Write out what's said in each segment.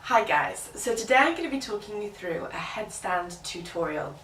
Hi guys, so today I'm going to be talking you through a headstand tutorial.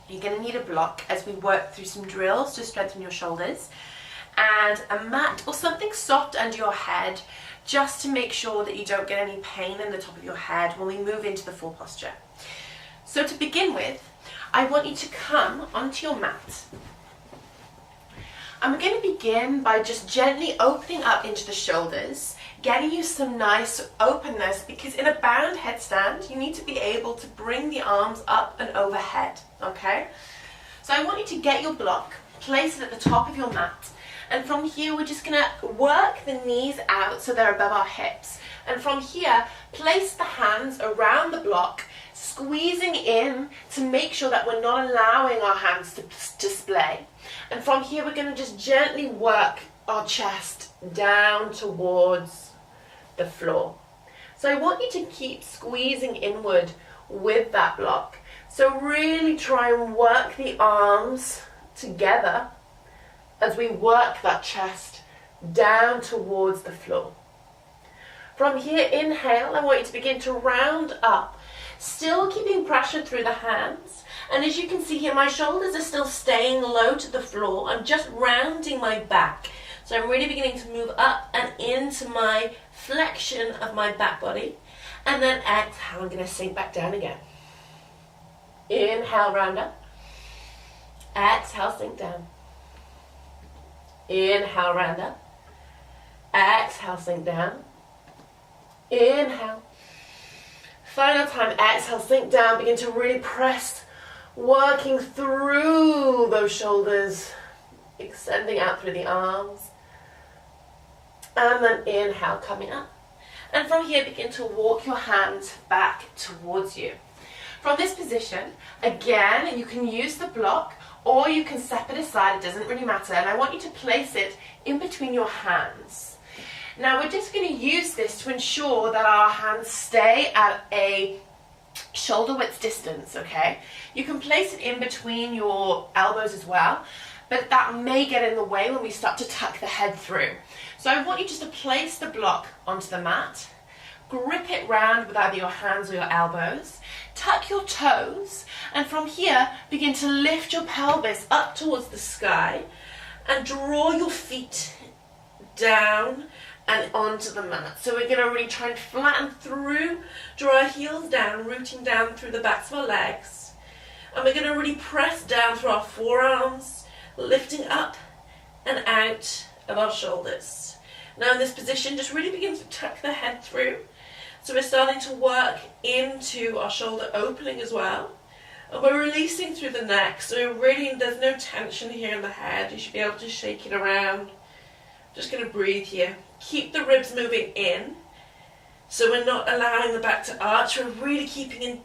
You're going to need a block as we work through some drills to strengthen your shoulders and a mat or something soft under your head just to make sure that you don't get any pain in the top of your head when we move into the full posture. So to begin with, I want you to come onto your mat. And we're going to begin by just gently opening up into the shoulders, getting you some nice openness, because in a bound headstand you need to be able to bring the arms up and overhead, okay? So I want you to get your block, place it at the top of your mat, and from here we're just going to work the knees out so they're above our hips. And from here, place the hands around the block, squeezing in to make sure that we're not allowing our hands to display. And from here we're going to just gently work our chest down towards the floor. So I want you to keep squeezing inward with that block. So really try and work the arms together as we work that chest down towards the floor. From here, inhale, I want you to begin to round up, still keeping pressure through the hands. And as you can see here, my shoulders are still staying low to the floor. I'm just rounding my back. So I'm really beginning to move up and into my flexion of my back body. And then exhale, I'm going to sink back down again. Inhale, round up. Exhale, sink down. Inhale, round up. Exhale, sink down. Inhale. Final time, exhale, sink down. Begin to really press, working through those shoulders, extending out through the arms. And then inhale, coming up. And from here, begin to walk your hands back towards you. From this position, again, you can use the block or you can step it aside, it doesn't really matter. And I want you to place it in between your hands. Now we're just going to use this to ensure that our hands stay at a shoulder width distance, okay? You can place it in between your elbows as well, but that may get in the way when we start to tuck the head through. So I want you just to place the block onto the mat, grip it round with either your hands or your elbows, tuck your toes, and from here begin to lift your pelvis up towards the sky and draw your feet down and onto the mat. So we're going to really try and flatten through, draw our heels down, rooting down through the backs of our legs. And we're going to really press down through our forearms, lifting up and out of our shoulders. Now in this position, just really begin to tuck the head through. So we're starting to work into our shoulder opening as well. And we're releasing through the neck, so really there's no tension here in the head. You should be able to shake it around. Just going to breathe here. Keep the ribs moving in, so we're not allowing the back to arch. We're really keeping in,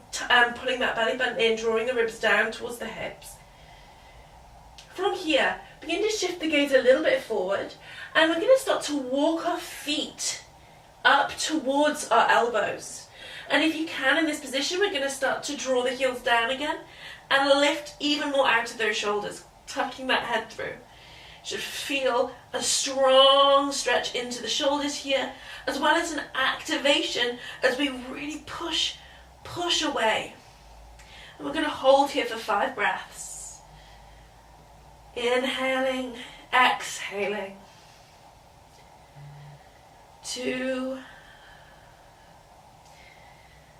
pulling that belly button in, drawing the ribs down towards the hips. From here, begin to shift the gaze a little bit forward, and we're going to start to walk our feet up towards our elbows. And if you can, in this position, we're going to start to draw the heels down again and lift even more out of those shoulders, tucking that head through. Should feel a strong stretch into the shoulders here, as well as an activation as we really push away. And we're going to hold here for 5 breaths. Inhaling, exhaling. 2,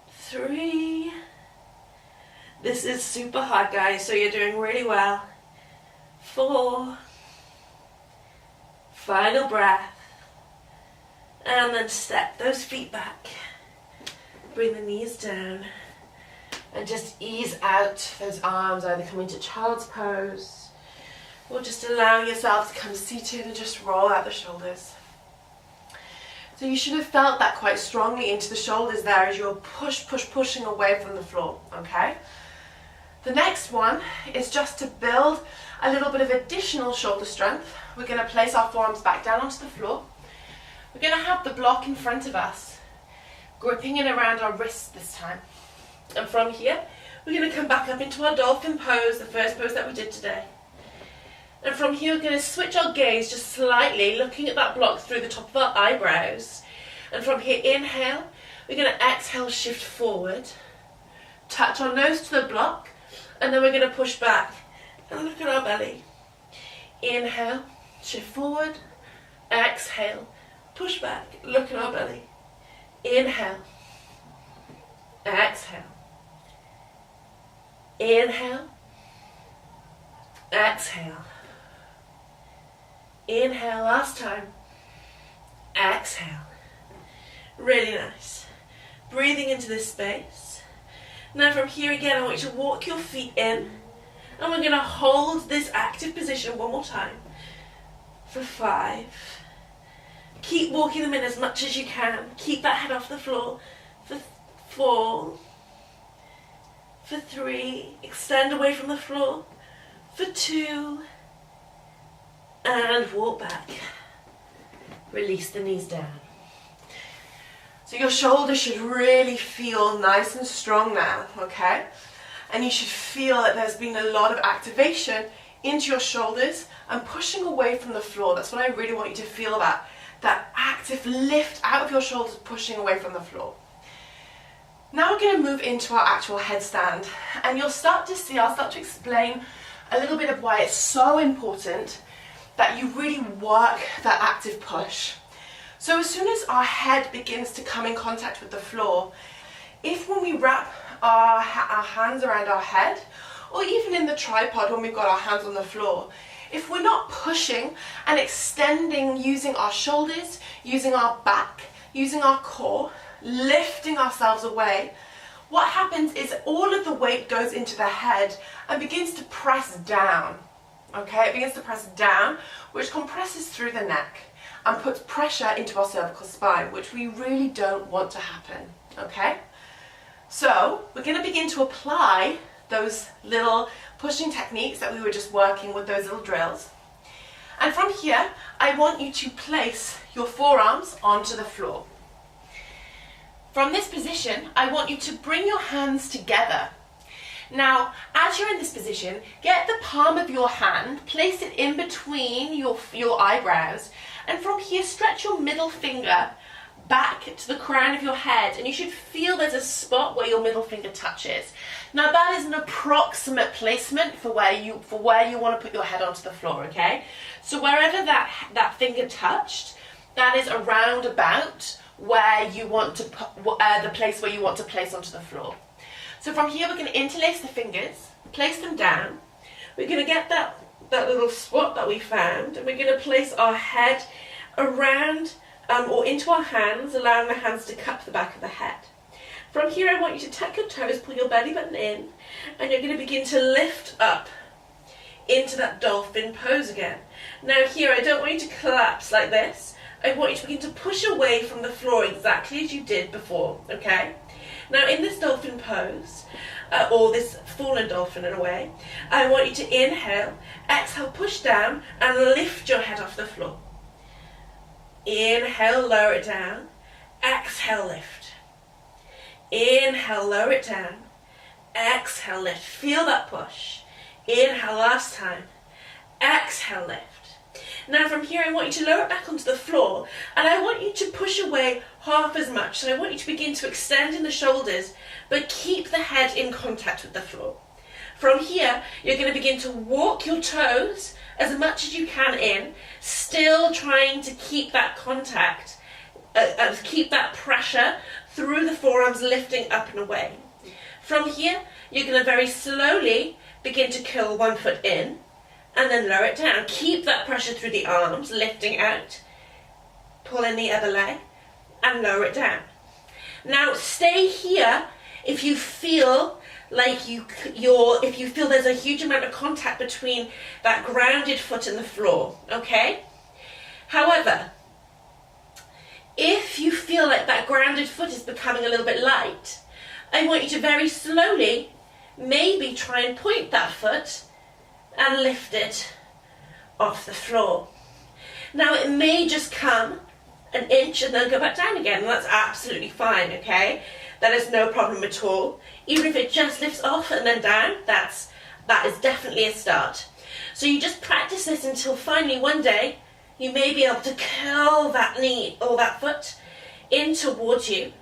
3. This is super hard, guys, so you're doing really well. 4. Final breath. And then step those feet back. Bring the knees down. And just ease out those arms, either come into child's pose or just allowing yourself to come seated and just roll out the shoulders. So you should have felt that quite strongly into the shoulders there as you're pushing away from the floor, okay? The next one is just to build a little bit of additional shoulder strength. We're going to place our forearms back down onto the floor. We're going to have the block in front of us, gripping it around our wrists this time. And from here, we're going to come back up into our dolphin pose, the first pose that we did today. And from here, we're going to switch our gaze just slightly, looking at that block through the top of our eyebrows. And from here, inhale, we're going to exhale, shift forward, touch our nose to the block, and then we're going to push back and look at our belly. Inhale, shift forward, exhale, push back, look at our belly. Inhale, exhale, inhale, exhale, inhale, last time, exhale. Really nice. Breathing into this space. Now from here again, I want you to walk your feet in, and we're going to hold this active position one more time for 5. Keep walking them in as much as you can. Keep that head off the floor for 4, for 3, extend away from the floor for 2, and walk back. Release the knees down. So your shoulders should really feel nice and strong now, okay? And you should feel that there's been a lot of activation into your shoulders and pushing away from the floor. That's what I really want you to feel, that active lift out of your shoulders, pushing away from the floor. Now we're going to move into our actual headstand, and you'll start to see, I'll start to explain a little bit of why it's so important that you really work that active push. So as soon as our head begins to come in contact with the floor, if when we wrap our hands around our head, or even in the tripod when we've got our hands on the floor, if we're not pushing and extending using our shoulders, using our back, using our core, lifting ourselves away, what happens is all of the weight goes into the head and begins to press down. Okay, it begins to press down, which compresses through the neck and puts pressure into our cervical spine, which we really don't want to happen. Okay, so we're going to begin to apply those little pushing techniques that we were just working with, those little drills. And from here, I want you to place your forearms onto the floor. From this position, I want you to bring your hands together. Now, as you're in this position, get the palm of your hand, place it in between your eyebrows, and from here, stretch your middle finger back to the crown of your head, and you should feel there's a spot where your middle finger touches. Now that is an approximate placement for where you want to put your head onto the floor, okay? So wherever that finger touched, that is around about where you want to put, the place where you want to place onto the floor. So from here we're going to interlace the fingers, place them down. We're going to get that little spot that we found, and we're going to place our head around or into our hands, allowing the hands to cup the back of the head. From here, I want you to tuck your toes, pull your belly button in, and you're going to begin to lift up into that dolphin pose again. Now here, I don't want you to collapse like this. I want you to begin to push away from the floor exactly as you did before, okay? Now in this dolphin pose, or this fallen dolphin in a way, I want you to inhale, exhale, push down, and lift your head off the floor. Inhale, lower it down. Exhale, lift. Inhale, lower it down. Exhale, lift. Feel that push. Inhale, last time. Exhale, lift. Now from here, I want you to lower it back onto the floor, and I want you to push away half as much. So I want you to begin to extend in the shoulders, but keep the head in contact with the floor. From here, you're going to begin to walk your toes as much as you can in, still trying to keep that contact, keep that pressure through the forearms, lifting up and away. From here, you're going to very slowly begin to curl one foot in, and then lower it down. Keep that pressure through the arms, lifting out, pull in the other leg, and lower it down. Now stay here if you feel like if you feel there's a huge amount of contact between that grounded foot and the floor, okay? However, if you feel like that grounded foot is becoming a little bit light, I want you to very slowly maybe try and point that foot and lift it off the floor. Now it may just come an inch and then go back down again, and that's absolutely fine, okay? That is no problem at all. Even if it just lifts off and then down, that is definitely a start. So you just practice this until finally one day you may be able to curl that knee or that foot in towards you,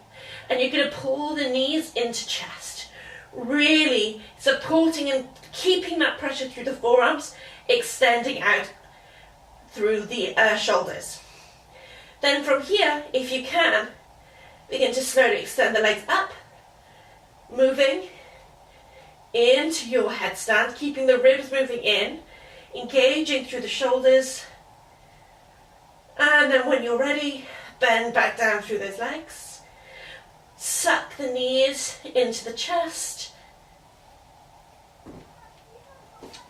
and you're going to pull the knees into chest, really supporting and keeping that pressure through the forearms, extending out through the shoulders. Then from here, if you can, begin to slowly extend the legs up, moving into your headstand, keeping the ribs moving in, engaging through the shoulders, and then when you're ready, bend back down through those legs, suck the knees into the chest,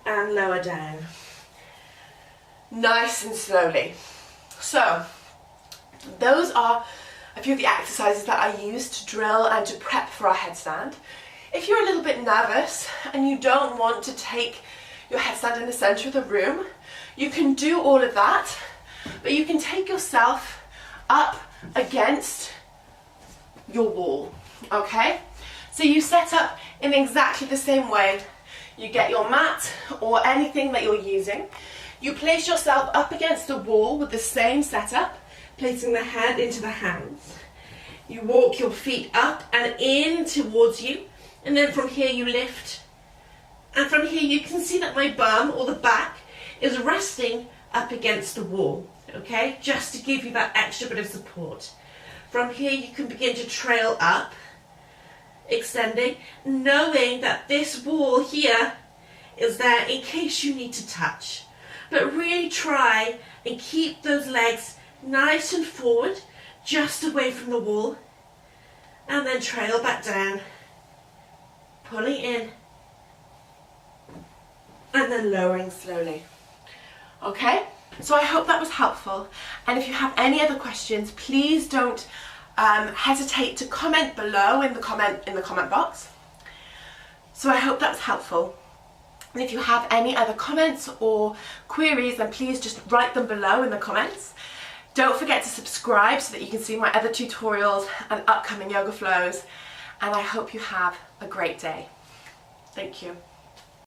and lower down. Nice and slowly. So, those are a few of the exercises that I use to drill and to prep for our headstand. If you're a little bit nervous and you don't want to take your headstand in the center of the room, you can do all of that, but you can take yourself up against your wall, okay? So you set up in exactly the same way. You get your mat or anything that you're using. You place yourself up against the wall with the same setup, placing the head into the hands. You walk your feet up and in towards you, and then from here you lift. And from here you can see that my bum or the back is resting up against the wall, okay? Just to give you that extra bit of support. From here you can begin to trail up, extending, knowing that this wall here is there in case you need to touch. But really try and keep those legs nice and forward, just away from the wall, and then trail back down, pulling in, and then lowering slowly. Okay, so I hope that was helpful, and if you have any other questions, please don't hesitate to comment below in the comment box. So I hope that was helpful. And if you have any other comments or queries, then please just write them below in the comments. Don't forget to subscribe so that you can see my other tutorials and upcoming yoga flows. And I hope you have a great day. Thank you.